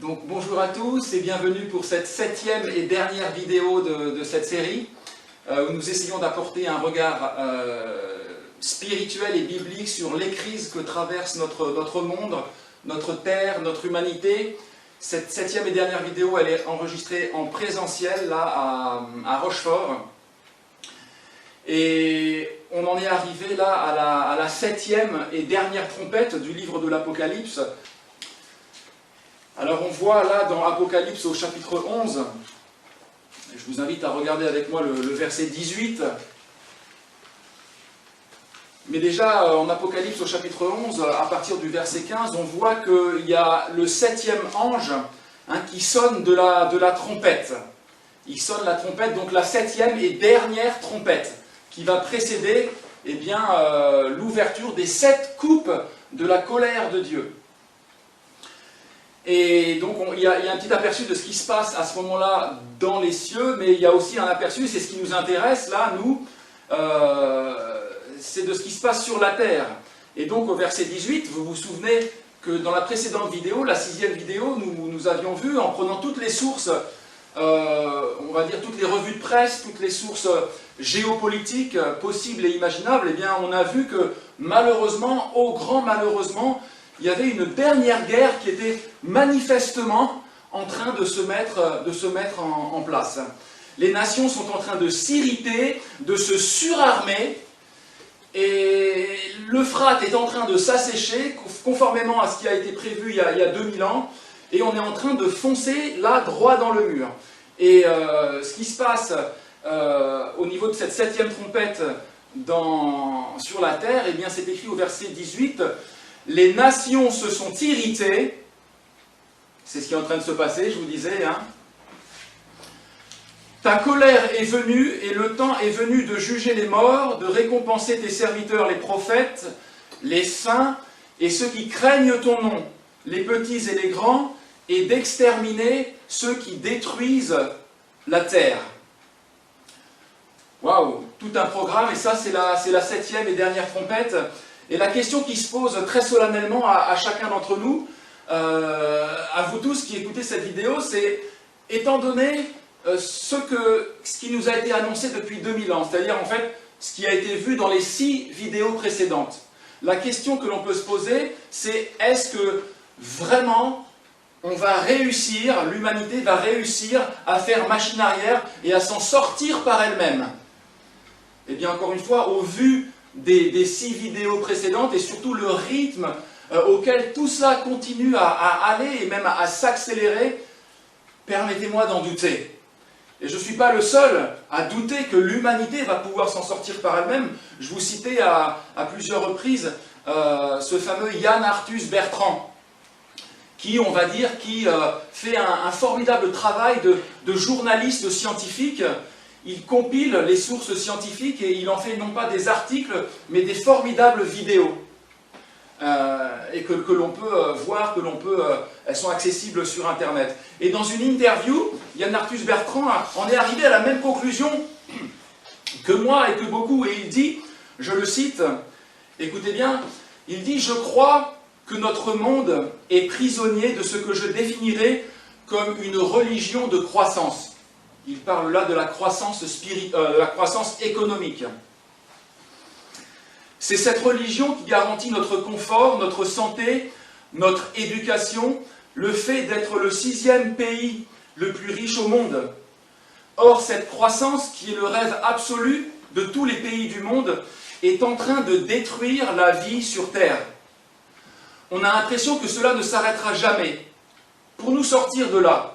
Donc bonjour à tous et bienvenue pour cette 7e et dernière vidéo de cette série où nous essayons d'apporter un regard spirituel et biblique sur les crises que traverse notre monde, notre terre, notre humanité. Cette 7e et dernière vidéo, elle est enregistrée en présentiel là à Rochefort. Et on en est arrivé là à la 7e et dernière trompette du livre de l'Apocalypse. Alors on voit là dans Apocalypse au chapitre 11, je vous invite à regarder avec moi le verset 18, mais déjà en Apocalypse au chapitre 11, à partir du verset 15, on voit qu'il y a le 7e ange qui sonne de la trompette. Il sonne la trompette, donc la 7e et dernière trompette, qui va précéder l'ouverture des 7 coupes de la colère de Dieu. Et donc il y a un petit aperçu de ce qui se passe à ce moment-là dans les cieux, mais il y a aussi un aperçu, c'est ce qui nous intéresse là, nous, c'est de ce qui se passe sur la terre. Et donc au verset 18, vous vous souvenez que dans la précédente vidéo, la 6e vidéo, nous avions vu, en prenant toutes les sources, on va dire toutes les revues de presse, toutes les sources géopolitiques possibles et imaginables, eh bien on a vu que malheureusement, au grand malheureusement, il y avait une dernière guerre qui était manifestement en train de se mettre en place. Les nations sont en train de s'irriter, de se surarmer, et l'Euphrate est en train de s'assécher, conformément à ce qui a été prévu il y a 2000 ans, et on est en train de foncer là, droit dans le mur. Et ce qui se passe au niveau de cette 7e trompette sur la terre, eh bien c'est écrit au verset 18, « Les nations se sont irritées », c'est ce qui est en train de se passer, je vous disais, « Ta colère est venue, et le temps est venu de juger les morts, de récompenser tes serviteurs les prophètes, les saints, et ceux qui craignent ton nom, les petits et les grands, et d'exterminer ceux qui détruisent la terre. » Waouh, tout un programme, et ça c'est la 7e et dernière trompette. Et la question qui se pose très solennellement à chacun d'entre nous, à vous tous qui écoutez cette vidéo, c'est, étant donné ce qui nous a été annoncé depuis 2000 ans, c'est-à-dire en fait ce qui a été vu dans les 6 vidéos précédentes, la question que l'on peut se poser, c'est est-ce que vraiment on va réussir, l'humanité va réussir à faire machine arrière et à s'en sortir par elle-même? Eh bien encore une fois, au vu des 6 vidéos précédentes et surtout le rythme auquel tout cela continue à aller et même à s'accélérer, permettez-moi d'en douter. Et je ne suis pas le seul à douter que l'humanité va pouvoir s'en sortir par elle-même. Je vous citais à plusieurs reprises ce fameux Yann Arthus Bertrand, qui, on va dire, fait un formidable travail de journaliste scientifique. Il compile les sources scientifiques et il en fait non pas des articles, mais des formidables vidéos. Et que l'on peut voir, elles sont accessibles sur Internet. Et dans une interview, Yann Arthus Bertrand en est arrivé à la même conclusion que moi et que beaucoup. Et il dit, je le cite, écoutez bien, il dit « Je crois que notre monde est prisonnier de ce que je définirais comme une religion de croissance. » Il parle là de la croissance économique. C'est cette religion qui garantit notre confort, notre santé, notre éducation, le fait d'être le 6e pays le plus riche au monde. Or, cette croissance, qui est le rêve absolu de tous les pays du monde, est en train de détruire la vie sur Terre. On a l'impression que cela ne s'arrêtera jamais. Pour nous sortir de là,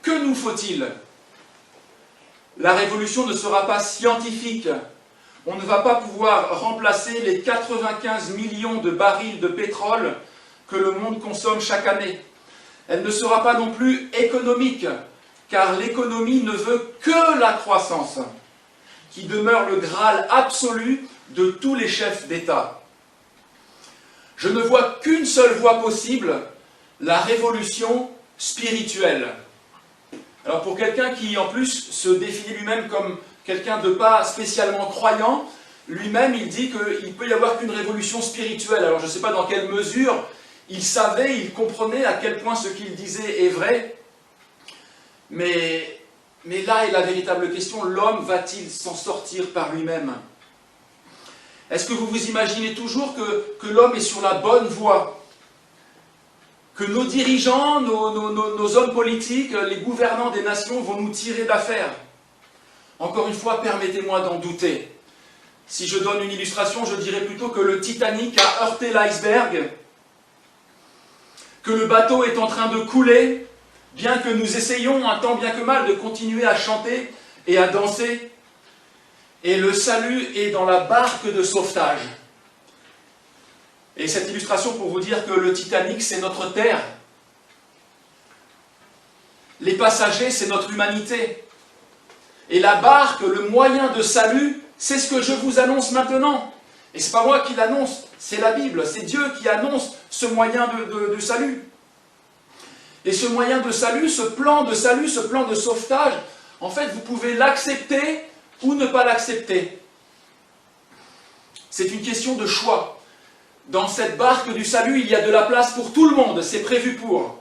que nous faut-il ? La révolution ne sera pas scientifique. On ne va pas pouvoir remplacer les 95 millions de barils de pétrole que le monde consomme chaque année. Elle ne sera pas non plus économique, car l'économie ne veut que la croissance, qui demeure le Graal absolu de tous les chefs d'État. Je ne vois qu'une seule voie possible, la révolution spirituelle. Alors pour quelqu'un qui en plus se définit lui-même comme quelqu'un de pas spécialement croyant, lui-même il dit qu'il peut y avoir qu'une révolution spirituelle. Alors je ne sais pas dans quelle mesure il savait, il comprenait à quel point ce qu'il disait est vrai. Mais là est la véritable question, l'homme va-t-il s'en sortir par lui-même? Est-ce que vous vous imaginez toujours que l'homme est sur la bonne voie? Que nos dirigeants, nos hommes politiques, les gouvernants des nations vont nous tirer d'affaire? Encore une fois, permettez-moi d'en douter. Si je donne une illustration, je dirais plutôt que le Titanic a heurté l'iceberg, que le bateau est en train de couler, bien que nous essayions, un tant bien que mal, de continuer à chanter et à danser. Et le salut est dans la barque de sauvetage. Et cette illustration pour vous dire que le Titanic, c'est notre terre. Les passagers, c'est notre humanité. Et la barque, le moyen de salut, c'est ce que je vous annonce maintenant. Et ce n'est pas moi qui l'annonce, c'est la Bible, c'est Dieu qui annonce ce moyen de salut. Et ce moyen de salut, ce plan de salut, ce plan de sauvetage, en fait, vous pouvez l'accepter ou ne pas l'accepter. C'est une question de choix. Dans cette barque du salut, il y a de la place pour tout le monde, c'est prévu pour.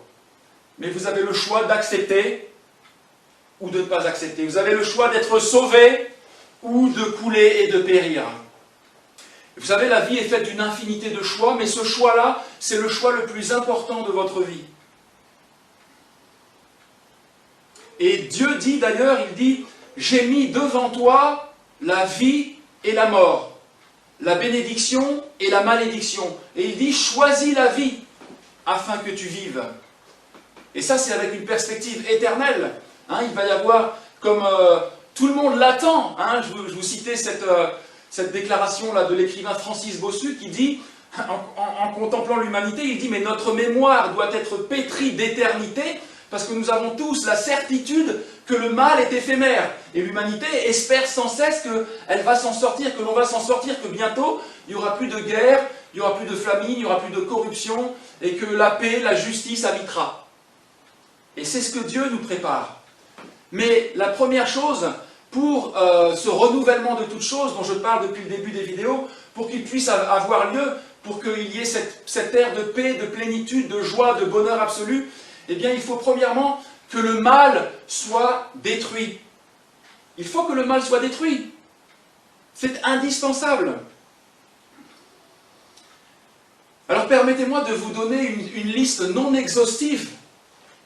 Mais vous avez le choix d'accepter ou de ne pas accepter. Vous avez le choix d'être sauvé ou de couler et de périr. Vous savez, la vie est faite d'une infinité de choix, mais ce choix-là, c'est le choix le plus important de votre vie. Et Dieu dit d'ailleurs, il dit, « J'ai mis devant toi la vie et la mort. » La bénédiction et la malédiction. Et il dit, choisis la vie, afin que tu vives. Et ça, c'est avec une perspective éternelle. Hein, il va y avoir, comme tout le monde l'attend, hein, je vous citais cette déclaration-là de l'écrivain Francis Bossuet, qui dit, en contemplant l'humanité, il dit, mais notre mémoire doit être pétrie d'éternité, parce que nous avons tous la certitude que le mal est éphémère. Et l'humanité espère sans cesse qu'elle va s'en sortir, que l'on va s'en sortir, que bientôt, il n'y aura plus de guerre, il n'y aura plus de famine, il n'y aura plus de corruption, et que la paix, la justice habitera. Et c'est ce que Dieu nous prépare. Mais la première chose, pour ce renouvellement de toutes choses, dont je parle depuis le début des vidéos, pour qu'il puisse avoir lieu, pour qu'il y ait cette ère de paix, de plénitude, de joie, de bonheur absolu, eh bien, il faut premièrement que le mal soit détruit. Il faut que le mal soit détruit. C'est indispensable. Alors, permettez-moi de vous donner une liste non exhaustive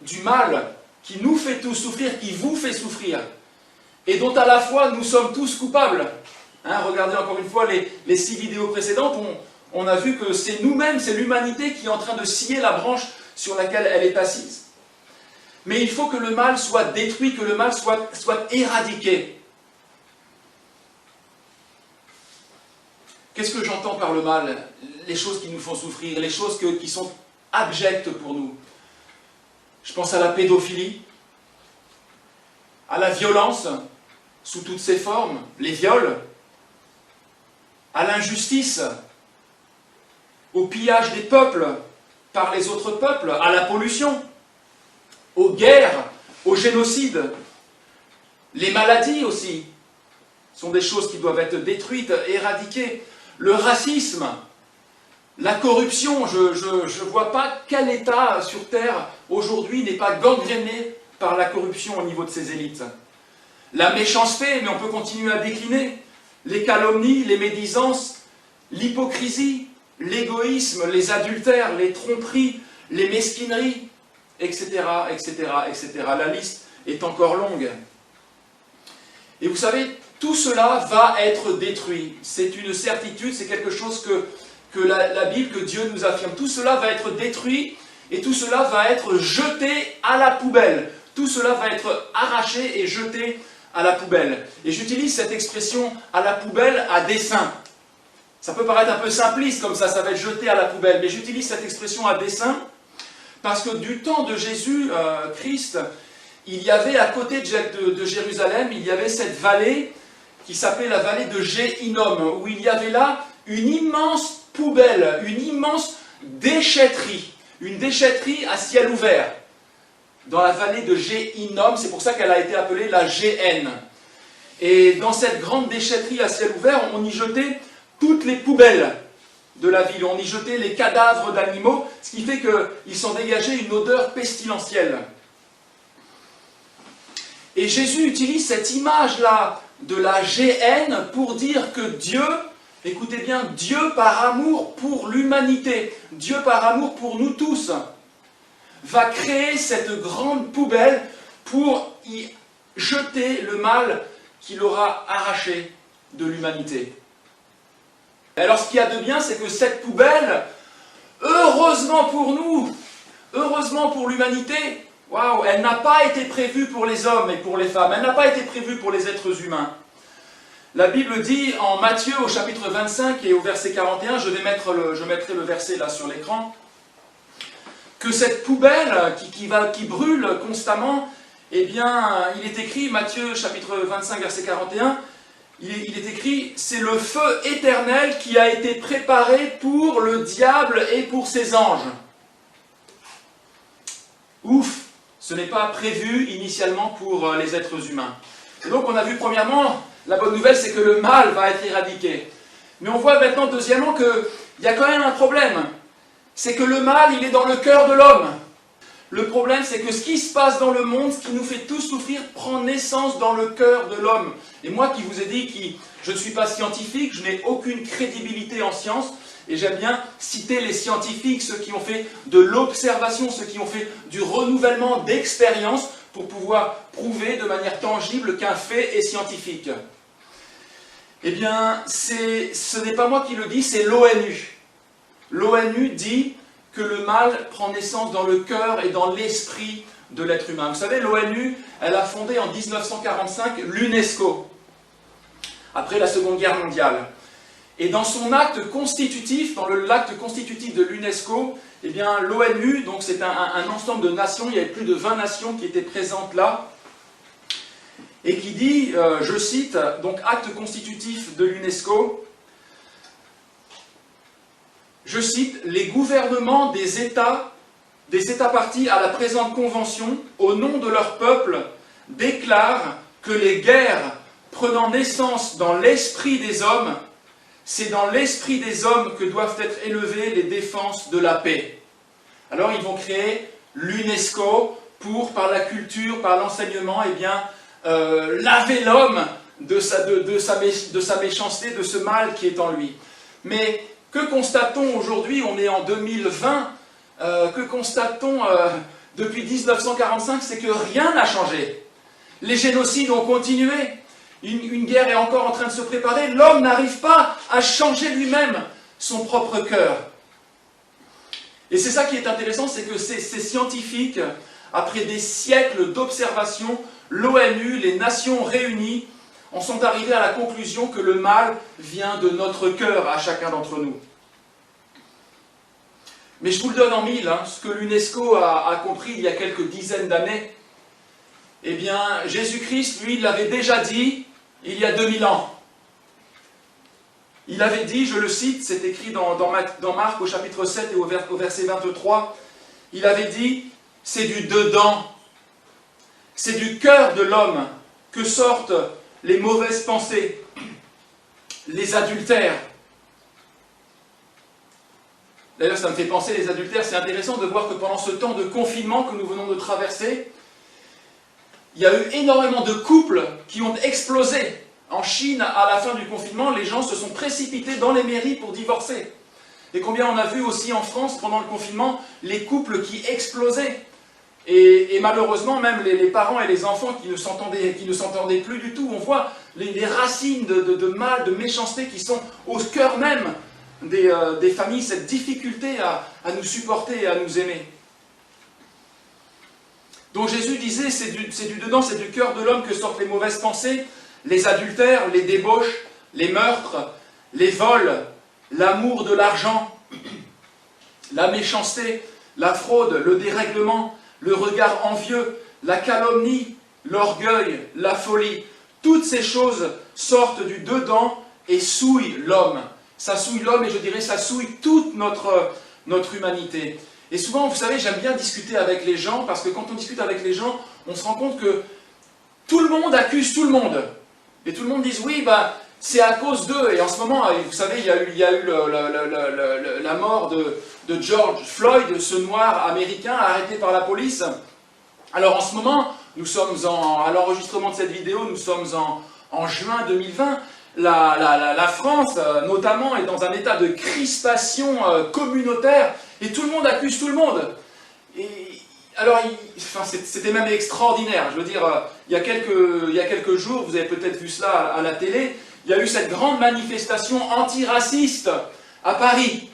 du mal qui nous fait tous souffrir, qui vous fait souffrir, et dont à la fois nous sommes tous coupables. Hein, regardez encore une fois les 6 vidéos précédentes, on a vu que c'est nous-mêmes, c'est l'humanité qui est en train de scier la branche sur laquelle elle est assise. Mais il faut que le mal soit détruit, que le mal soit éradiqué. Qu'est-ce que j'entends par le mal? Les choses qui nous font souffrir, les choses qui sont abjectes pour nous. Je pense à la pédophilie, à la violence sous toutes ses formes, les viols, à l'injustice, au pillage des peuples par les autres peuples, à la pollution, aux guerres, au génocide. Les maladies aussi sont des choses qui doivent être détruites, éradiquées. Le racisme, la corruption, je ne vois pas quel État sur Terre aujourd'hui n'est pas gangréné par la corruption au niveau de ses élites. La méchanceté, mais on peut continuer à décliner, les calomnies, les médisances, l'hypocrisie, l'égoïsme, les adultères, les tromperies, les mesquineries, etc., etc., etc. La liste est encore longue. Et vous savez, tout cela va être détruit. C'est une certitude, c'est quelque chose que la Bible, que Dieu nous affirme. Tout cela va être détruit et tout cela va être jeté à la poubelle. Tout cela va être arraché et jeté à la poubelle. Et j'utilise cette expression « à la poubelle » à dessein. Ça peut paraître un peu simpliste comme ça va être jeté à la poubelle, mais j'utilise cette expression à dessein parce que du temps de Jésus, Christ, il y avait à côté de Jérusalem, il y avait cette vallée qui s'appelait la vallée de Géhinnom, où il y avait là une immense poubelle, une immense déchetterie, une déchetterie à ciel ouvert. Dans la vallée de Géhinnom, c'est pour ça qu'elle a été appelée la Géhenne. Et dans cette grande déchetterie à ciel ouvert, on y jetait toutes les poubelles. de la ville. On y jetait les cadavres d'animaux, ce qui fait qu'il s'en dégageait une odeur pestilentielle. Et Jésus utilise cette image-là de la géhenne pour dire que Dieu, écoutez bien, Dieu par amour pour l'humanité, Dieu par amour pour nous tous, va créer cette grande poubelle pour y jeter le mal qu'il aura arraché de l'humanité. Alors ce qu'il y a de bien, c'est que cette poubelle, heureusement pour nous, heureusement pour l'humanité, waouh, elle n'a pas été prévue pour les hommes et pour les femmes, elle n'a pas été prévue pour les êtres humains. La Bible dit en Matthieu au chapitre 25 et au verset 41, je mettrai le verset là sur l'écran, que cette poubelle qui brûle constamment, eh bien, il est écrit, Matthieu chapitre 25 verset 41, il est écrit, c'est le feu éternel qui a été préparé pour le diable et pour ses anges. Ouf, ce n'est pas prévu initialement pour les êtres humains. Et donc on a vu premièrement, la bonne nouvelle c'est que le mal va être éradiqué. Mais on voit maintenant deuxièmement qu'il y a quand même un problème. C'est que le mal, il est dans le cœur de l'homme. Le problème, c'est que ce qui se passe dans le monde, ce qui nous fait tous souffrir, prend naissance dans le cœur de l'homme. Et moi qui vous ai dit que je ne suis pas scientifique, je n'ai aucune crédibilité en science, et j'aime bien citer les scientifiques, ceux qui ont fait de l'observation, ceux qui ont fait du renouvellement d'expérience pour pouvoir prouver de manière tangible qu'un fait est scientifique. Eh bien, ce n'est pas moi qui le dis, c'est l'ONU. L'ONU dit que le mal prend naissance dans le cœur et dans l'esprit de l'être humain. Vous savez, l'ONU, elle a fondé en 1945 l'UNESCO, après la Seconde Guerre mondiale. Et dans son acte constitutif, dans l'acte constitutif de l'UNESCO, eh bien, l'ONU, donc c'est un ensemble de nations, il y avait plus de 20 nations qui étaient présentes là, et qui dit, je cite, donc acte constitutif de l'UNESCO, je cite, « Les gouvernements des États partis à la présente convention, au nom de leur peuple, déclarent que les guerres prenant naissance dans l'esprit des hommes, c'est dans l'esprit des hommes que doivent être élevées les défenses de la paix. » Alors ils vont créer l'UNESCO pour, par la culture, par l'enseignement, eh bien, laver l'homme de sa méchanceté, de ce mal qui est en lui. Mais que constate-t-on aujourd'hui? On est en 2020. Que constate-t-on depuis 1945? C'est que rien n'a changé. Les génocides ont continué. Une guerre est encore en train de se préparer. L'homme n'arrive pas à changer lui-même son propre cœur. Et c'est ça qui est intéressant, c'est que ces scientifiques, après des siècles d'observation, l'ONU, les Nations réunies, en sont arrivés à la conclusion que le mal vient de notre cœur à chacun d'entre nous. Mais je vous le donne en mille, hein, ce que l'UNESCO a compris il y a quelques dizaines d'années, eh bien, Jésus-Christ, lui, l'avait déjà dit il y a 2000 ans. Il avait dit, je le cite, c'est écrit dans Marc au chapitre 7 et au verset 23, il avait dit, c'est du dedans, c'est du cœur de l'homme que sortent les mauvaises pensées, les adultères. D'ailleurs, ça me fait penser, les adultères, c'est intéressant de voir que pendant ce temps de confinement que nous venons de traverser, il y a eu énormément de couples qui ont explosé. En Chine, à la fin du confinement, les gens se sont précipités dans les mairies pour divorcer. Et combien on a vu aussi en France, pendant le confinement, les couples qui explosaient. Et malheureusement, même les parents et les enfants qui ne s'entendaient plus du tout, on voit les racines de mal, de méchanceté qui sont au cœur même des familles, cette difficulté à nous supporter et à nous aimer. Donc Jésus disait, c'est du dedans, c'est du cœur de l'homme que sortent les mauvaises pensées, les adultères, les débauches, les meurtres, les vols, l'amour de l'argent, la méchanceté, la fraude, le dérèglement, le regard envieux, la calomnie, l'orgueil, la folie. Toutes ces choses sortent du dedans et souillent l'homme. Ça souille l'homme et je dirais ça souille toute notre humanité. Et souvent, vous savez, j'aime bien discuter avec les gens parce que quand on discute avec les gens, on se rend compte que tout le monde accuse tout le monde. Et tout le monde dit, oui, bah, c'est à cause d'eux. Et en ce moment, vous savez, il y a eu la mort de George Floyd, ce noir américain arrêté par la police. Alors en ce moment, nous sommes à l'enregistrement de cette vidéo, nous sommes en juin 2020. La France, notamment, est dans un état de crispation communautaire et tout le monde accuse tout le monde. Alors, c'était même extraordinaire. Je veux dire, il y a quelques jours, vous avez peut-être vu cela à la télé, il y a eu cette grande manifestation antiraciste à Paris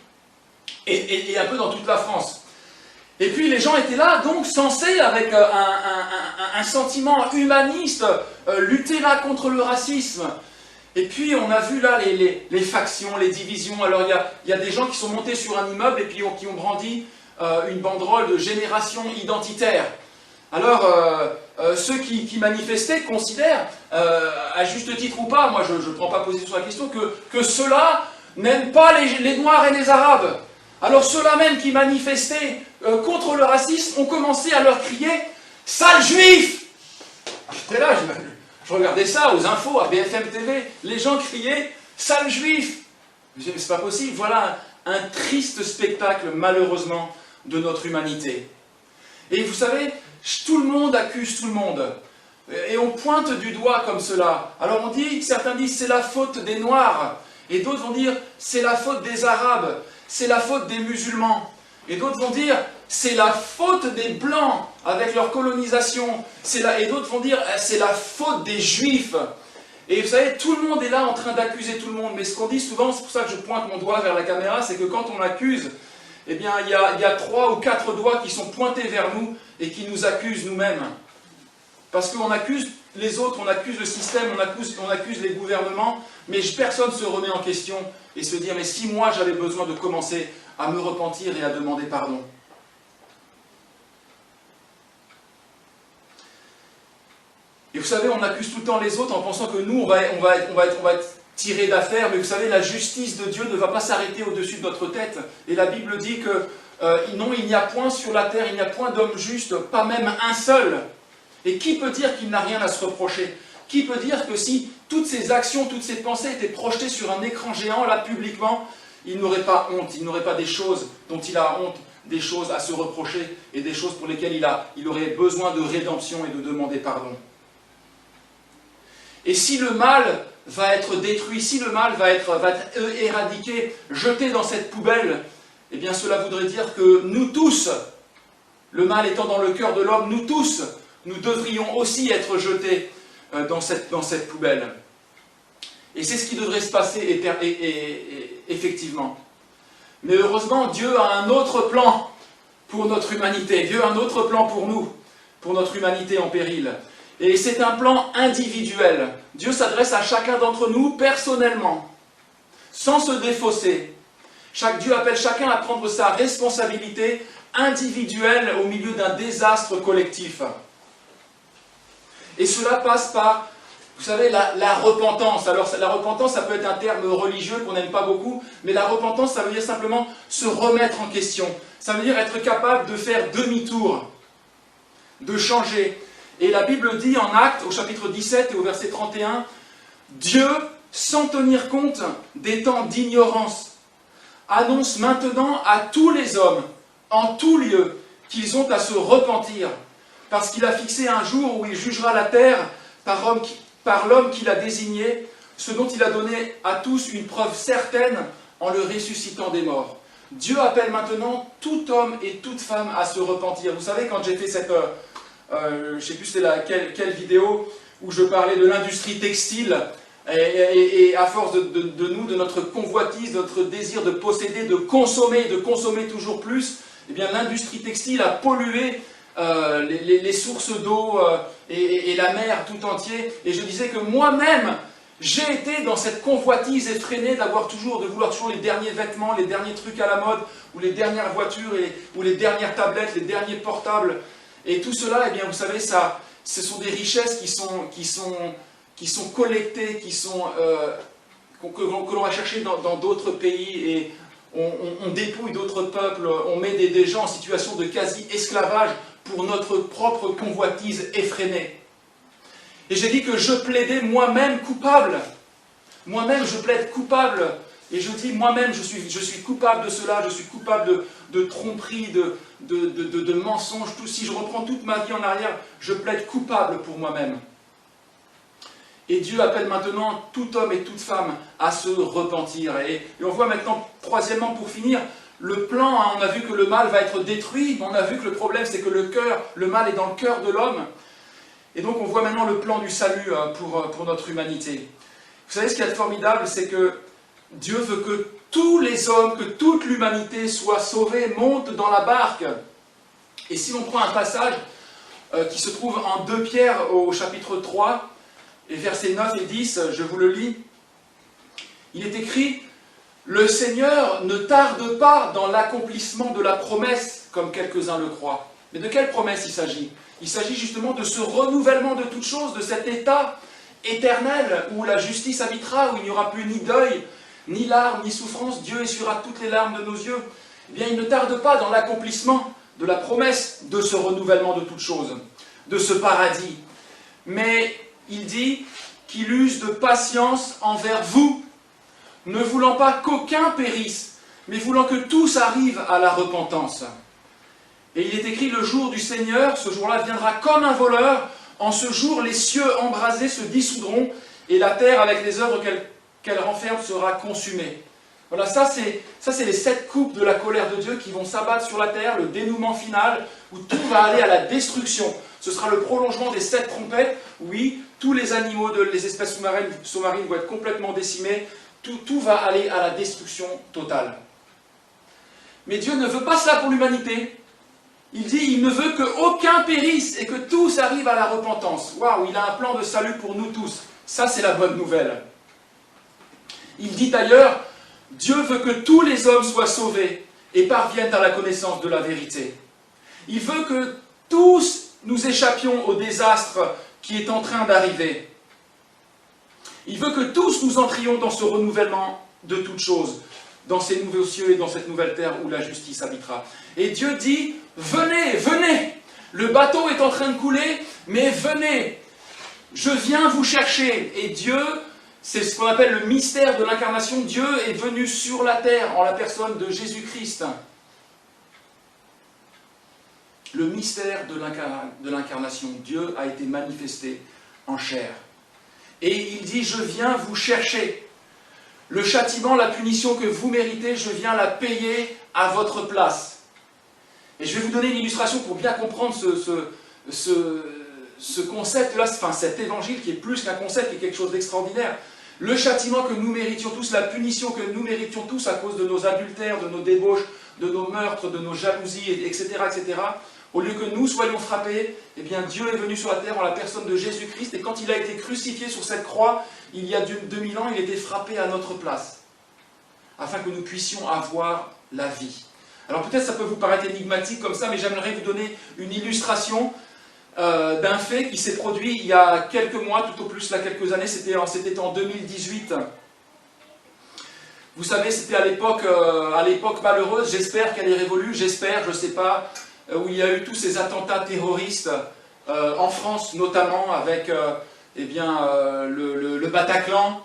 et un peu dans toute la France. Et puis les gens étaient là, donc censés, avec un sentiment humaniste, lutter là contre le racisme. Et puis on a vu là les factions, les divisions. Alors il y a des gens qui sont montés sur un immeuble et puis qui ont brandi une banderole de génération identitaire. Alors ceux qui manifestaient considèrent, à juste titre ou pas, moi je ne prends pas position sur la question, que ceux-là n'aiment pas les Noirs et les Arabes. Alors ceux-là même qui manifestaient contre le racisme ont commencé à leur crier « Sale juif !» J'étais là, je regardais ça aux infos, à BFM TV, les gens criaient « Sale juif !» Je me disais, mais c'est pas possible, voilà un triste spectacle, malheureusement, de notre humanité. Et vous savez, tout le monde accuse tout le monde. Et on pointe du doigt comme cela. Alors certains disent c'est la faute des Noirs. Et d'autres vont dire c'est la faute des Arabes. C'est la faute des musulmans. Et d'autres vont dire c'est la faute des Blancs avec leur colonisation. Et d'autres vont dire c'est la faute des Juifs. Et vous savez, tout le monde est là en train d'accuser tout le monde. Mais ce qu'on dit souvent, c'est pour ça que je pointe mon doigt vers la caméra, c'est que quand on accuse, eh bien, il y a 3 ou 4 doigts qui sont pointés vers nous et qui nous accusent nous-mêmes. Parce qu'on accuse les autres, on accuse le système, on accuse les gouvernements, mais personne ne se remet en question et se dit « mais si moi j'avais besoin de commencer à me repentir et à demander pardon ». Et vous savez, on accuse tout le temps les autres en pensant que nous, on va être tirés d'affaire, mais vous savez, la justice de Dieu ne va pas s'arrêter au-dessus de notre tête. Et la Bible dit que non, il n'y a point sur la terre, il n'y a point d'homme juste, pas même un seul. Et qui peut dire qu'il n'a rien à se reprocher? Qui peut dire que si toutes ces actions, toutes ces pensées étaient projetées sur un écran géant, là, publiquement, il n'aurait pas honte, il n'aurait pas des choses dont il a honte, des choses à se reprocher, et des choses pour lesquelles il aurait besoin de rédemption et de demander pardon. Et si le mal va être détruit, si le mal va être éradiqué, jeté dans cette poubelle, eh bien cela voudrait dire que nous tous, le mal étant dans le cœur de l'homme, nous tous, nous devrions aussi être jetés dans cette poubelle. Et c'est ce qui devrait se passer effectivement. Mais heureusement, Dieu a un autre plan pour notre humanité. Dieu a un autre plan pour nous, pour notre humanité en péril. Et c'est un plan individuel. Dieu s'adresse à chacun d'entre nous personnellement, sans se défausser. Dieu appelle chacun à prendre sa responsabilité individuelle au milieu d'un désastre collectif. Et cela passe par, vous savez, la repentance. Alors la repentance, ça peut être un terme religieux qu'on n'aime pas beaucoup, mais la repentance, ça veut dire simplement se remettre en question. Ça veut dire être capable de faire demi-tour, de changer. Et la Bible dit en Actes, au chapitre 17 et au verset 31, « Dieu, sans tenir compte des temps d'ignorance, annonce maintenant à tous les hommes, en tout lieu, qu'ils ont à se repentir, parce qu'il a fixé un jour où il jugera la terre par l'homme qu'il a désigné, ce dont il a donné à tous une preuve certaine en le ressuscitant des morts. » Dieu appelle maintenant tout homme et toute femme à se repentir. Vous savez, quand j'ai fait cette... je ne sais plus c'était quelle vidéo où je parlais de l'industrie textile et à force de notre convoitise, de notre désir de posséder, de consommer toujours plus, eh bien l'industrie textile a pollué les sources d'eau et la mer tout entier. Et je disais que moi-même, j'ai été dans cette convoitise effrénée de vouloir toujours les derniers vêtements, les derniers trucs à la mode, ou les dernières voitures, ou les dernières tablettes, les derniers portables. Et tout cela, eh bien, vous savez, ce sont des richesses qui sont collectées, que l'on va chercher dans d'autres pays, et on dépouille d'autres peuples, on met des gens en situation de quasi-esclavage pour notre propre convoitise effrénée. Et j'ai dit que je plaidais moi-même coupable Moi-même, je plaide coupable. Et je dis, moi-même, je suis coupable de cela, je suis coupable de tromperie, de mensonges. Tout. Si je reprends toute ma vie en arrière, je plaide coupable pour moi-même. Et Dieu appelle maintenant tout homme et toute femme à se repentir. Et on voit maintenant, troisièmement, pour finir, le plan, hein, on a vu que le mal va être détruit, mais on a vu que le problème, c'est que le mal est dans le cœur de l'homme. Et donc on voit maintenant le plan du salut pour notre humanité. Vous savez, ce qui est formidable, c'est que Dieu veut que tous les hommes, que toute l'humanité soit sauvée, monte dans la barque. Et si l'on prend un passage qui se trouve en 2 Pierre au chapitre 3, et versets 9 et 10, je vous le lis, il est écrit « Le Seigneur ne tarde pas dans l'accomplissement de la promesse, comme quelques-uns le croient. » Mais de quelle promesse il s'agit? Il s'agit justement de ce renouvellement de toutes choses, de cet état éternel où la justice habitera, où il n'y aura plus ni deuil, ni larmes, ni souffrance. Dieu essuiera toutes les larmes de nos yeux. Eh bien, il ne tarde pas dans l'accomplissement de la promesse de ce renouvellement de toutes choses, de ce paradis. Mais il dit qu'il use de patience envers vous, ne voulant pas qu'aucun périsse, mais voulant que tous arrivent à la repentance. Et il est écrit, le jour du Seigneur, ce jour-là viendra comme un voleur. En ce jour, les cieux embrasés se dissoudront, et la terre, avec les œuvres qu'elle renferme, sera consumée. Voilà, ça c'est les 7 coupes de la colère de Dieu qui vont s'abattre sur la terre, le dénouement final, où tout va aller à la destruction. Ce sera le prolongement des 7 trompettes. Oui, tous les animaux, les espèces sous-marines vont être complètement décimées. Tout va aller à la destruction totale. Mais Dieu ne veut pas cela pour l'humanité. Il dit, il ne veut qu'aucun périsse et que tous arrivent à la repentance. Waouh, il a un plan de salut pour nous tous. Ça, c'est la bonne nouvelle. Il dit d'ailleurs, Dieu veut que tous les hommes soient sauvés et parviennent à la connaissance de la vérité. Il veut que tous nous échappions au désastre qui est en train d'arriver. Il veut que tous nous entrions dans ce renouvellement de toutes choses, dans ces nouveaux cieux et dans cette nouvelle terre où la justice habitera. Et Dieu dit, venez, venez, le bateau est en train de couler, mais venez, je viens vous chercher. Et Dieu, c'est ce qu'on appelle le mystère de l'incarnation, Dieu est venu sur la terre en la personne de Jésus-Christ. Le mystère de l'incarnation, Dieu a été manifesté en chair. Et il dit, je viens vous chercher. Le châtiment, la punition que vous méritez, je viens la payer à votre place. Et je vais vous donner une illustration pour bien comprendre ce concept-là, enfin cet évangile qui est plus qu'un concept, qui est quelque chose d'extraordinaire. Le châtiment que nous méritions tous, la punition que nous méritions tous à cause de nos adultères, de nos débauches, de nos meurtres, de nos jalousies, etc., etc., au lieu que nous soyons frappés, eh bien Dieu est venu sur la terre en la personne de Jésus-Christ, et quand il a été crucifié sur cette croix, il y a 2000 ans, il était frappé à notre place, afin que nous puissions avoir la vie. Alors peut-être ça peut vous paraître énigmatique comme ça, mais j'aimerais vous donner une illustration d'un fait qui s'est produit il y a quelques mois, tout au plus là quelques années, c'était en 2018. Vous savez, c'était à l'époque malheureuse, j'espère qu'elle est révolue, j'espère, je ne sais pas, où il y a eu tous ces attentats terroristes, en France notamment, avec le Bataclan,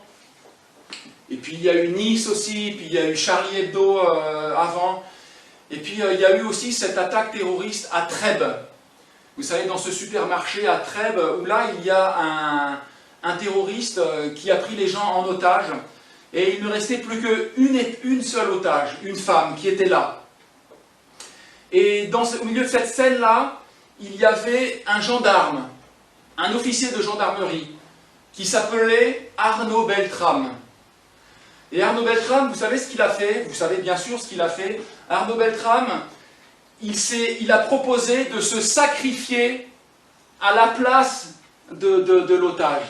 et puis il y a eu Nice aussi, puis il y a eu Charlie Hebdo avant, et puis il y a eu aussi cette attaque terroriste à Trèbes. Vous savez, dans ce supermarché à Trèbes, où là il y a un terroriste qui a pris les gens en otage, et il ne restait plus qu'une seule otage, une femme qui était là. Et au milieu de cette scène-là, il y avait un gendarme, un officier de gendarmerie, qui s'appelait Arnaud Beltrame. Et Arnaud Beltrame, vous savez ce qu'il a fait? Vous savez bien sûr ce qu'il a fait. Arnaud Beltrame, il a proposé de se sacrifier à la place de l'otage.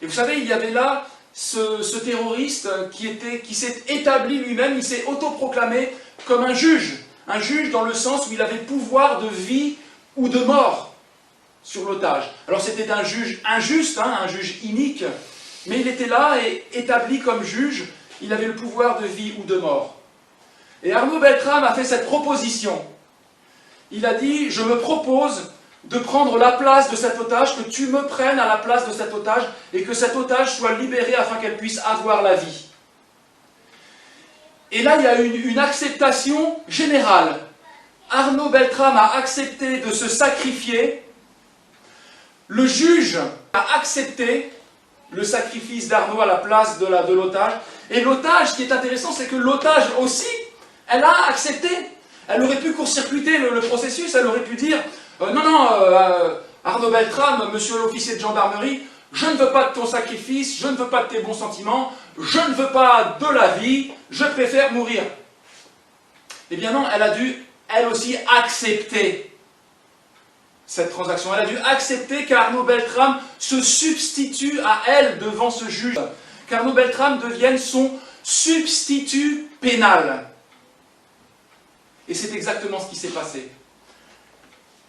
Et vous savez, il y avait là ce terroriste qui s'est établi lui-même, il s'est autoproclamé comme un juge. Un juge dans le sens où il avait pouvoir de vie ou de mort sur l'otage. Alors c'était un juge injuste, un juge inique, mais il était là et établi comme juge, il avait le pouvoir de vie ou de mort. Et Arnaud Beltrame a fait cette proposition. Il a dit, je me propose de prendre la place de cet otage, que tu me prennes à la place de cet otage, et que cet otage soit libéré afin qu'elle puisse avoir la vie. Et là, il y a une acceptation générale. Arnaud Beltrame a accepté de se sacrifier. Le juge a accepté le sacrifice d'Arnaud à la place de l'otage. Et l'otage, ce qui est intéressant, c'est que l'otage aussi, elle a accepté. Elle aurait pu court-circuiter le processus, elle aurait pu dire non, Arnaud Beltrame, monsieur l'officier de gendarmerie, je ne veux pas de ton sacrifice, je ne veux pas de tes bons sentiments, je ne veux pas de la vie, je préfère mourir. Eh bien non, elle a dû, elle aussi, accepter cette transaction. Elle a dû accepter qu'Arnaud Beltrame se substitue à elle devant ce juge, qu'Arnaud Beltrame devienne son substitut pénal. Et c'est exactement ce qui s'est passé.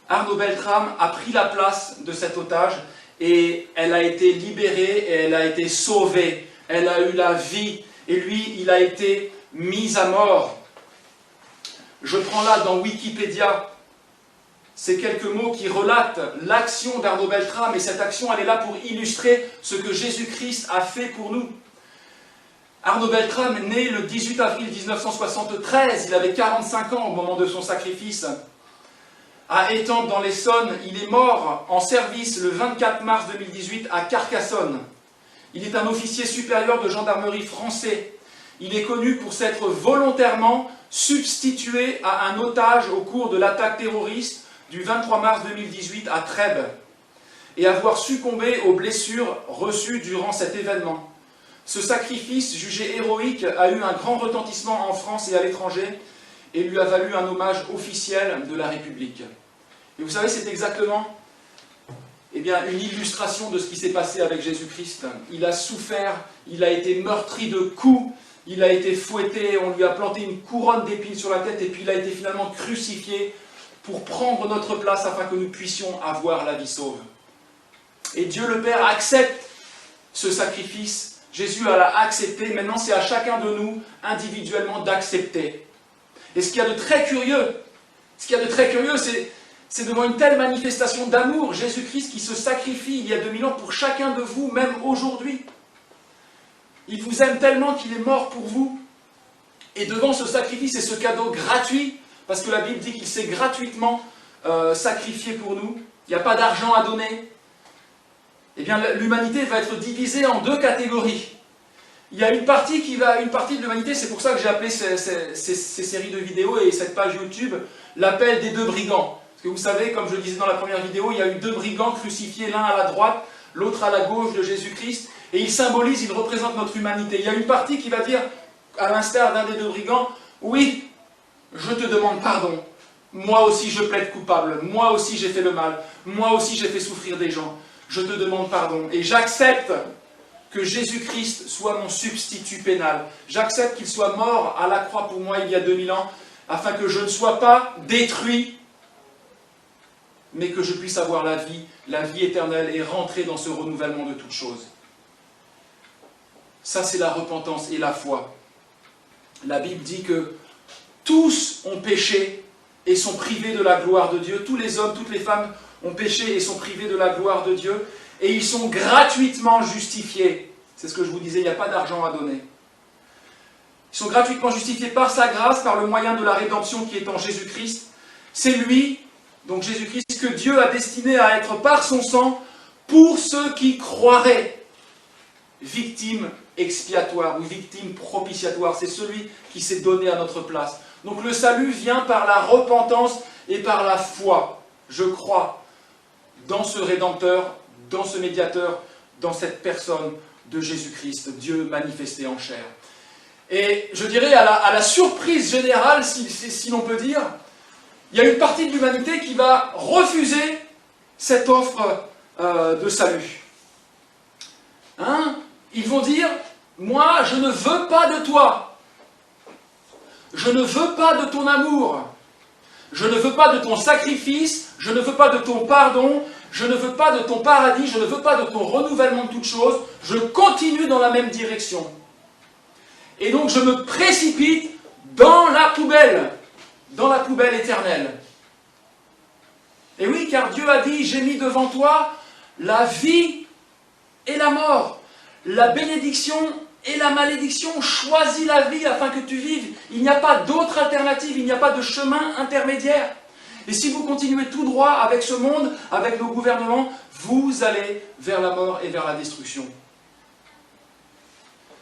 Arnaud Beltrame a pris la place de cet otage et elle a été libérée et elle a été sauvée. Elle a eu la vie et lui, il a été mis à mort. Je prends là dans Wikipédia ces quelques mots qui relatent l'action d'Arnaud Beltrame, et cette action, elle est là pour illustrer ce que Jésus-Christ a fait pour nous. Arnaud Beltrame, né le 18 avril 1973, il avait 45 ans au moment de son sacrifice. À Étampes dans l'Essonne, il est mort en service le 24 mars 2018 à Carcassonne. Il est un officier supérieur de gendarmerie français. Il est connu pour s'être volontairement substitué à un otage au cours de l'attaque terroriste du 23 mars 2018 à Trèbes et avoir succombé aux blessures reçues durant cet événement. Ce sacrifice, jugé héroïque, a eu un grand retentissement en France et à l'étranger et lui a valu un hommage officiel de la République. Et vous savez, c'est exactement une illustration de ce qui s'est passé avec Jésus-Christ. Il a souffert, il a été meurtri de coups, il a été fouetté, on lui a planté une couronne d'épines sur la tête et puis il a été finalement crucifié pour prendre notre place afin que nous puissions avoir la vie sauve. Et Dieu le Père accepte ce sacrifice. Jésus l'a accepté, maintenant c'est à chacun de nous individuellement d'accepter. Et ce qu'il y a de très curieux, c'est devant une telle manifestation d'amour, Jésus-Christ qui se sacrifie il y a 2000 ans pour chacun de vous, même aujourd'hui. Il vous aime tellement qu'il est mort pour vous. Et devant ce sacrifice et ce cadeau gratuit, parce que la Bible dit qu'il s'est gratuitement sacrifié pour nous, il n'y a pas d'argent à donner, eh bien l'humanité va être divisée en deux catégories. Il y a une partie de l'humanité, c'est pour ça que j'ai appelé ces séries de vidéos et cette page YouTube, l'appel des deux brigands. Parce que vous savez, comme je le disais dans la première vidéo, il y a eu deux brigands crucifiés, l'un à la droite, l'autre à la gauche de Jésus-Christ, et ils symbolisent, ils représentent notre humanité. Il y a une partie qui va dire, à l'instar d'un des deux brigands, oui, je te demande pardon, moi aussi je plaide coupable, moi aussi j'ai fait le mal, moi aussi j'ai fait souffrir des gens, je te demande pardon, et j'accepte que Jésus-Christ soit mon substitut pénal, j'accepte qu'il soit mort à la croix pour moi il y a 2000 ans, afin que je ne sois pas détruit, mais que je puisse avoir la vie éternelle et rentrer dans ce renouvellement de toutes choses. Ça c'est la repentance et la foi. La Bible dit que tous ont péché et sont privés de la gloire de Dieu. Tous les hommes, toutes les femmes ont péché et sont privés de la gloire de Dieu. Et ils sont gratuitement justifiés. C'est ce que je vous disais, il n'y a pas d'argent à donner. Ils sont gratuitement justifiés par sa grâce, par le moyen de la rédemption qui est en Jésus-Christ. C'est lui, donc Jésus-Christ, que Dieu a destiné à être par son sang pour ceux qui croiraient. Victime expiatoire ou victime propitiatoire, c'est celui qui s'est donné à notre place. Donc le salut vient par la repentance et par la foi. Je crois dans ce Rédempteur, dans ce Médiateur, dans cette personne de Jésus-Christ, Dieu manifesté en chair. Et je dirais à la surprise générale, si l'on peut dire, il y a une partie de l'humanité qui va refuser cette offre de salut. Ils vont dire, moi je ne veux pas de toi, je ne veux pas de ton amour, je ne veux pas de ton sacrifice, je ne veux pas de ton pardon, je ne veux pas de ton paradis, je ne veux pas de ton renouvellement de toutes choses, je continue dans la même direction. Et donc je me précipite dans la poubelle éternelle. Et oui, car Dieu a dit, j'ai mis devant toi la vie et la mort, la bénédiction et la malédiction. Choisis la vie afin que tu vives. Il n'y a pas d'autre alternative, il n'y a pas de chemin intermédiaire. Et si vous continuez tout droit avec ce monde, avec nos gouvernements, vous allez vers la mort et vers la destruction.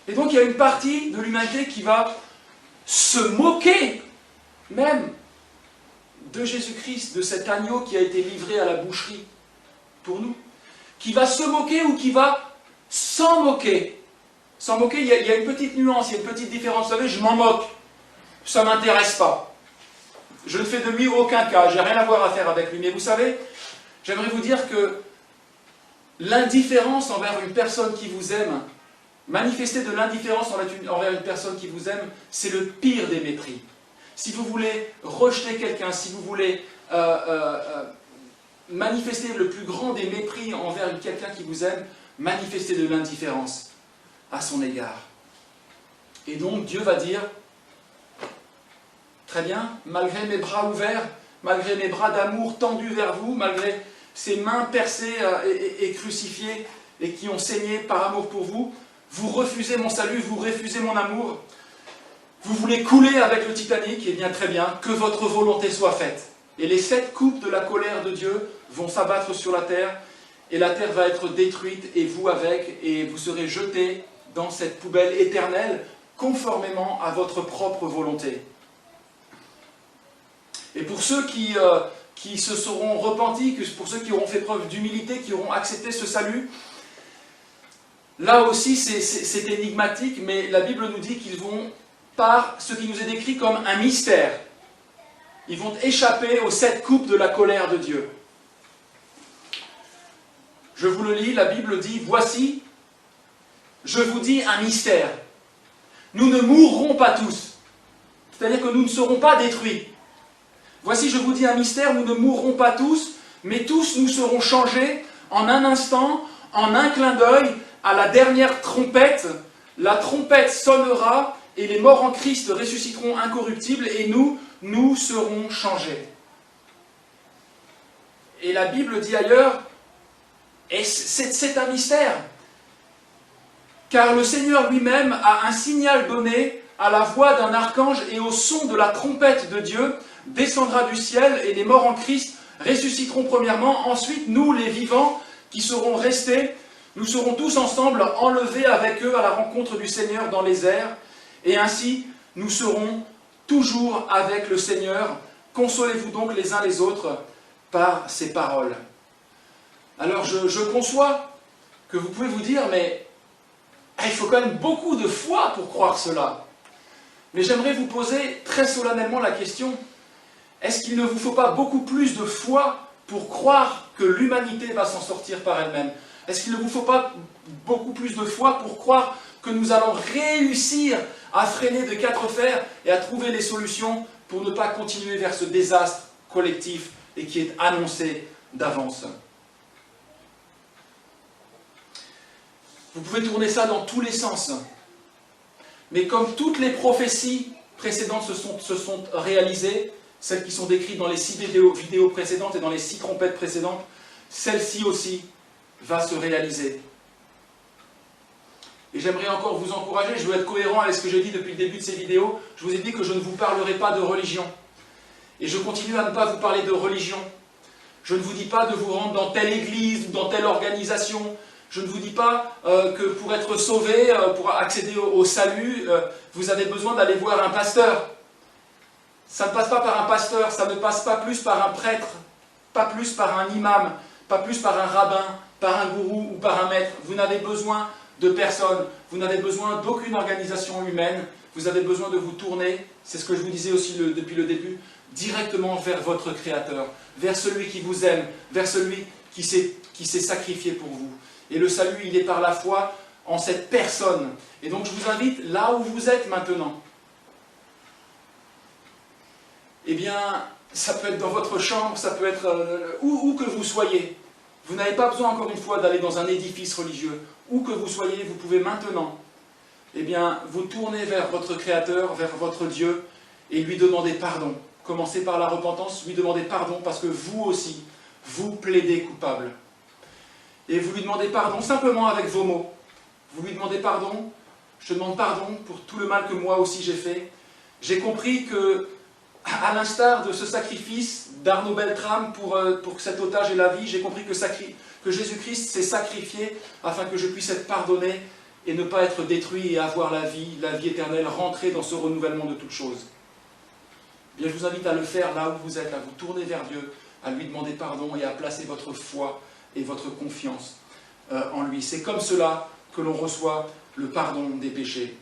Et donc il y a une partie de l'humanité qui va se moquer même de Jésus-Christ, de cet agneau qui a été livré à la boucherie pour nous, qui va se moquer ou qui va s'en moquer. S'en moquer, il y a une petite nuance, il y a une petite différence. Vous savez, je m'en moque, ça ne m'intéresse pas. Je ne fais de lui aucun cas, j'ai rien à voir à faire avec lui. Mais vous savez, j'aimerais vous dire que l'indifférence envers une personne qui vous aime, manifester de l'indifférence envers une personne qui vous aime, c'est le pire des mépris. Si vous voulez rejeter quelqu'un, si vous voulez manifester le plus grand des mépris envers quelqu'un qui vous aime, manifestez de l'indifférence à son égard. Et donc Dieu va dire, très bien, malgré mes bras ouverts, malgré mes bras d'amour tendus vers vous, malgré ces mains percées et crucifiées et qui ont saigné par amour pour vous, vous refusez mon salut, vous refusez mon amour, vous voulez couler avec le Titanic, et bien très bien, que votre volonté soit faite. Et les 7 coupes de la colère de Dieu vont s'abattre sur la terre, et la terre va être détruite, et vous avec, et vous serez jetés dans cette poubelle éternelle, conformément à votre propre volonté. Et pour ceux qui se seront repentis, pour ceux qui auront fait preuve d'humilité, qui auront accepté ce salut, là aussi c'est énigmatique, mais la Bible nous dit qu'ils vont, par ce qui nous est décrit comme un mystère, ils vont échapper aux 7 coupes de la colère de Dieu. Je vous le lis, la Bible dit, voici, je vous dis un mystère. Nous ne mourrons pas tous. C'est-à-dire que nous ne serons pas détruits. Voici, je vous dis un mystère, nous ne mourrons pas tous, mais tous nous serons changés en un instant, en un clin d'œil, à la dernière trompette. La trompette sonnera et les morts en Christ ressusciteront incorruptibles et nous serons changés. Et la Bible dit ailleurs, et c'est un mystère, car le Seigneur lui-même a un signal donné à la voix d'un archange et au son de la trompette de Dieu, descendra du ciel et les morts en Christ ressusciteront premièrement. Ensuite, nous, les vivants, qui serons restés, nous serons tous ensemble enlevés avec eux à la rencontre du Seigneur dans les airs. Et ainsi, nous serons toujours avec le Seigneur. Consolez-vous donc les uns les autres par ces paroles. Alors, je conçois que vous pouvez vous dire, mais il faut quand même beaucoup de foi pour croire cela. Mais j'aimerais vous poser très solennellement la question, est-ce qu'il ne vous faut pas beaucoup plus de foi pour croire que l'humanité va s'en sortir par elle-même? Est-ce qu'il ne vous faut pas beaucoup plus de foi pour croire que nous allons réussir à freiner de 4 fers et à trouver les solutions pour ne pas continuer vers ce désastre collectif et qui est annoncé d'avance? Vous pouvez tourner ça dans tous les sens. Mais comme toutes les prophéties précédentes se sont réalisées, celles qui sont décrites dans les 6 vidéos précédentes et dans les 6 trompettes précédentes, celle-ci aussi va se réaliser. Et j'aimerais encore vous encourager, je veux être cohérent avec ce que j'ai dit depuis le début de ces vidéos, je vous ai dit que je ne vous parlerai pas de religion. Et je continue à ne pas vous parler de religion. Je ne vous dis pas de vous rendre dans telle église ou dans telle organisation. Je ne vous dis pas que pour être sauvé, pour accéder au salut, vous avez besoin d'aller voir un pasteur. Ça ne passe pas par un pasteur, ça ne passe pas plus par un prêtre, pas plus par un imam, pas plus par un rabbin, par un gourou ou par un maître. Vous n'avez besoin de personne, vous n'avez besoin d'aucune organisation humaine, vous avez besoin de vous tourner, c'est ce que je vous disais aussi depuis le début, directement vers votre Créateur, vers celui qui vous aime, vers celui qui s'est sacrifié pour vous. Et le salut, il est par la foi en cette personne. Et donc je vous invite, là où vous êtes maintenant, eh bien, ça peut être dans votre chambre, ça peut être où que vous soyez. Vous n'avez pas besoin, encore une fois, d'aller dans un édifice religieux. Où que vous soyez, vous pouvez maintenant, eh bien, vous tourner vers votre Créateur, vers votre Dieu, et lui demander pardon. Commencez par la repentance, lui demander pardon, parce que vous aussi, vous plaidez coupable. Et vous lui demandez pardon simplement avec vos mots. Vous lui demandez pardon, je te demande pardon pour tout le mal que moi aussi j'ai fait. J'ai compris que, à l'instar de ce sacrifice d'Arnaud Beltrame pour que cet otage ait la vie, j'ai compris que Jésus-Christ s'est sacrifié afin que je puisse être pardonné et ne pas être détruit et avoir la vie éternelle, rentrer dans ce renouvellement de toutes choses. Bien, je vous invite à le faire là où vous êtes, à vous tourner vers Dieu, à lui demander pardon et à placer votre foi et votre confiance en lui. C'est comme cela que l'on reçoit le pardon des péchés.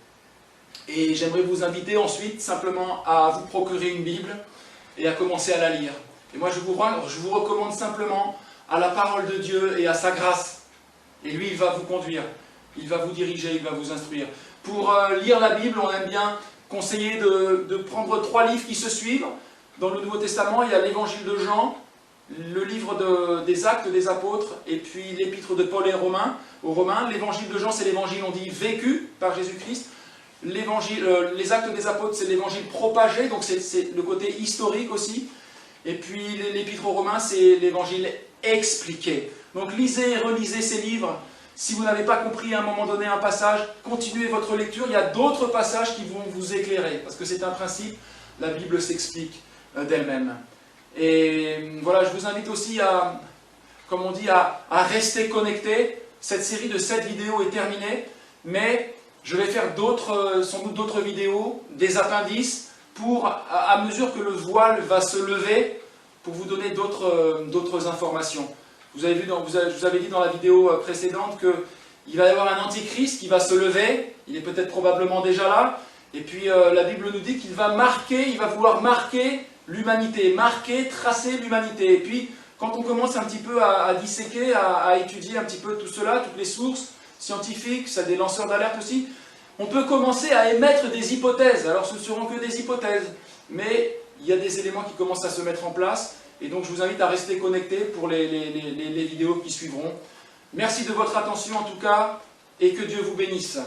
Et j'aimerais vous inviter ensuite simplement à vous procurer une Bible et à commencer à la lire. Et moi je vous recommande simplement à la parole de Dieu et à sa grâce. Et lui il va vous conduire, il va vous diriger, il va vous instruire. Pour lire la Bible, on aime bien conseiller de prendre 3 livres qui se suivent. Dans le Nouveau Testament, il y a l'Évangile de Jean, le livre des Actes des Apôtres, et puis l'Épître de Paul aux Romains. L'Évangile de Jean, c'est l'Évangile, on dit, vécu par Jésus-Christ. Les Actes des Apôtres, c'est l'Évangile propagé, donc c'est le côté historique aussi. Et puis l'Épître aux Romains, c'est l'Évangile expliqué. Donc lisez et relisez ces livres. Si vous n'avez pas compris à un moment donné un passage, continuez votre lecture. Il y a d'autres passages qui vont vous éclairer, parce que c'est un principe, la Bible s'explique d'elle-même. Et voilà, je vous invite aussi à, comme on dit, à rester connecté. Cette série de 7 vidéos est terminée, mais je vais faire sans doute d'autres vidéos, des appendices, pour, à mesure que le voile va se lever, pour vous donner d'autres informations. Je vous avais dit dans la vidéo précédente qu'il va y avoir un antichrist qui va se lever, il est peut-être probablement déjà là, et puis la Bible nous dit qu'il va vouloir marquer l'humanité, tracer l'humanité. Et puis, quand on commence un petit peu à disséquer, à étudier un petit peu tout cela, toutes les sources scientifiques, ça a des lanceurs d'alerte aussi, on peut commencer à émettre des hypothèses. Alors ce ne seront que des hypothèses, mais il y a des éléments qui commencent à se mettre en place, et donc je vous invite à rester connectés pour les vidéos qui suivront. Merci de votre attention en tout cas, et que Dieu vous bénisse.